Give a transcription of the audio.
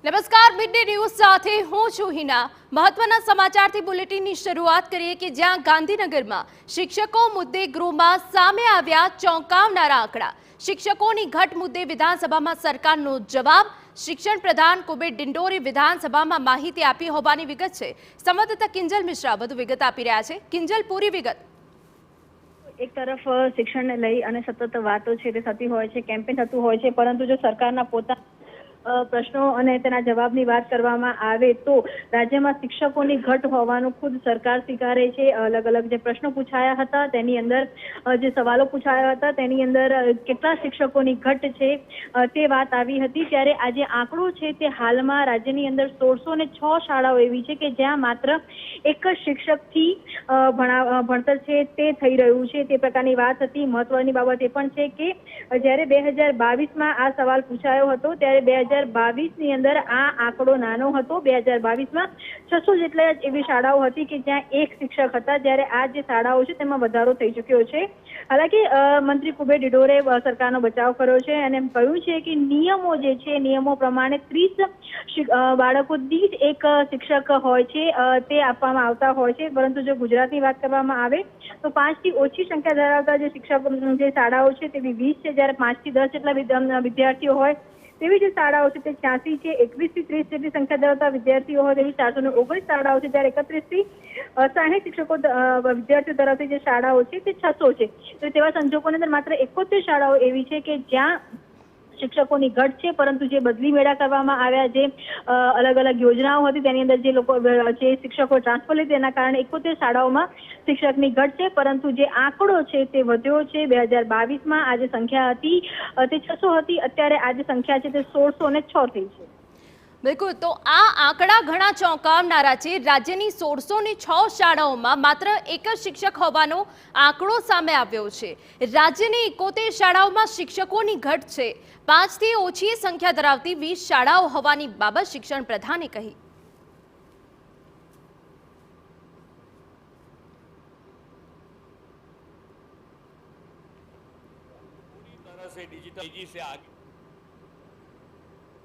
નમસ્કાર, midday news સાથે હું છું હિના। મહત્વના સમાચારથી બુલેટિનની શરૂઆત કરીએ કે જ્યાં ગાંધીનગરમાં શિક્ષકો મુદ્દે ગૃહમાં સામે આવ્યા ચોંકાવનારા આંકડા। શિક્ષકોની ઘટ મુદ્દે વિધાનસભામાં સરકારનો જવાબ। શિક્ષણ પ્રધાન કુબેર ડિંડોરે વિધાનસભામાં માહિતી આપી હોવાની વિગત છે। સંવાદદાતા કિંજલ મિશ્રા વધુ વિગત આપી રહ્યા છે। કિંજલ, પૂરી વિગત। એક તરફ શિક્ષણને લઈ અને સતત વાતો છે તે થતી હોય છે, કેમ્પેન થતું હોય છે, પરંતુ જો સરકારના પોતાના પ્રશ્નો અને તેના જવાબની વાત કરવામાં આવે તો રાજ્યમાં શિક્ષકોની ઘટ હોવાનું ખુદ સરકાર સ્વીકારે છે। અલગ અલગ જે પ્રશ્નો પૂછાયા હતા તેની અંદર જે સવાલો પૂછાયા હતા તેની અંદર કેટલા શિક્ષકોની ઘટ છે તે વાત આવી હતી। ત્યારે આ જે આંકડો છે તે હાલમાં રાજ્યની અંદર 1606 શાળાઓ એવી છે કે જ્યાં માત્ર એક જ શિક્ષકથી ભણતર છે તે થઈ રહ્યું છે, તે પ્રકારની વાત હતી। મહત્વની બાબત એ પણ છે કે જ્યારે 2022માં આ સવાલ પૂછાયો હતો ત્યારે 2022ની અંદર આ આંકડો નાનો હતો। 2022માં 600 જેટલા એવી શાળાઓ હતી કે જ્યાં એક શિક્ષક હતા, જ્યારે આ જે શાળાઓ છે તેમાં વધારો થઈ ચૂક્યો છે। હાલાકી મંત્રી કુબેર ડિંડોરે સરકારનો બચાવ કર્યો છે અને કહ્યું છે કે નિયમો જે છે નિયમો પ્રમાણે 30 બાળકો દીઠ એક શિક્ષક હોય છે તે આપવામાં આવતા હોય છે, પરંતુ જો ગુજરાતની વાત કરવામાં આવે તો 5 થી ઓછી સંખ્યા ધરાવતા જે શિક્ષક જે શાળાઓ છે તેવી 20 છે, જ્યારે 5 થી 10 જેટલા વિદ્યાર્થીઓ હોય તેવી જે શાળાઓ છે તે 86 છે। 21 થી 30 જેટલી સંખ્યા ધરાવતા વિદ્યાર્થીઓ હોય તેવી 419 શાળાઓ છે, જ્યારે 31 થી 60 શિક્ષકો વિદ્યાર્થીઓ ધરાવતી જે શાળાઓ છે તે 600 છે। તો તેવા સંજોગોની અંદર માત્ર 71 શાળાઓ એવી છે કે જ્યાં શિક્ષકોની ઘટ છે, પરંતુ જે બદલી મેળા કરવામાં આવ્યા, જે અલગ અલગ યોજનાઓ હતી તેની અંદર જે લોકો જે શિક્ષકો ટ્રાન્સફર લીધે તેના કારણે 71 શાળાઓમાં શિક્ષકની ઘટ છે, પરંતુ જે આંકડો છે તે વધ્યો છે। 2022માં આ જે સંખ્યા હતી તે 600 હતી, અત્યારે આ જે સંખ્યા છે તે 1606 થઈ છે। બિલકુલ, તો આ આંકડા ઘણા ચોંકાવનારા છે। રાજ્યની 1606 શાળાઓમાં માત્ર એક જ શિક્ષક હોવાનો આંકડો સામે આવ્યો છે। રાજ્યની 71 શાળાઓમાં શિક્ષકોની ઘટ છે। 5 થી ઓછી સંખ્યા ધરાવતી 20 શાળાઓ હોવાની બાબત શિક્ષણ પ્રધાને કહી। पूरी तरह से डिजिटल से आगे